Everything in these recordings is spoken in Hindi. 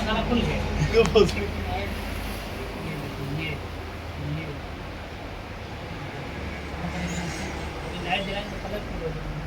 सारा खुल गया। लाइट जलाने से कलर फुल हो जाएगा।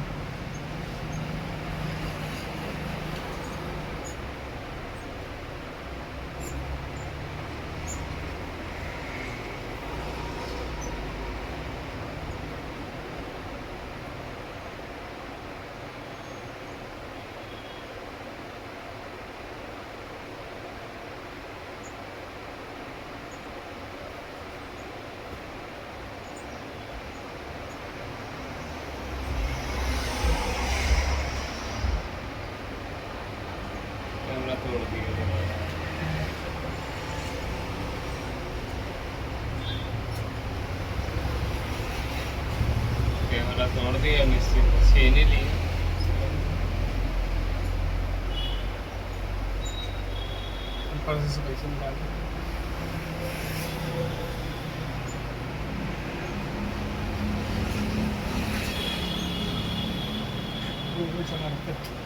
कैमरा तोड़ दिया। कैमरा तोड़ दिया, निश्चित छीन ही लिया। ऊपर से पैसे निकाल के वो चला रखते हैं।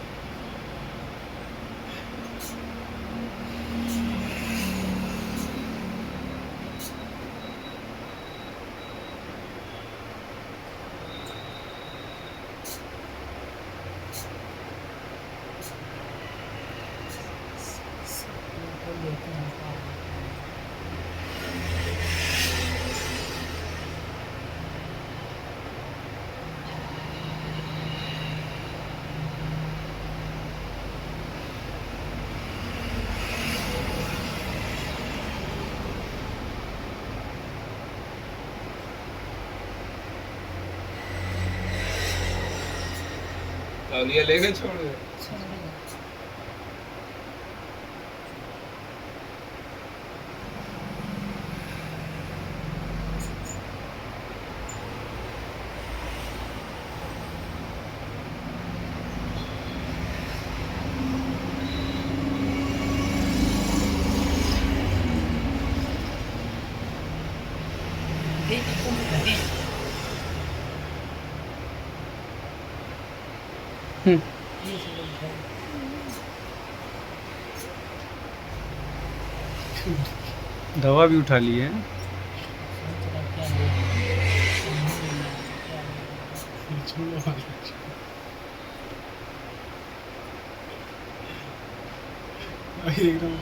तौलिया लेके छोड़ दे। दवा भी उठा ली है। एकदम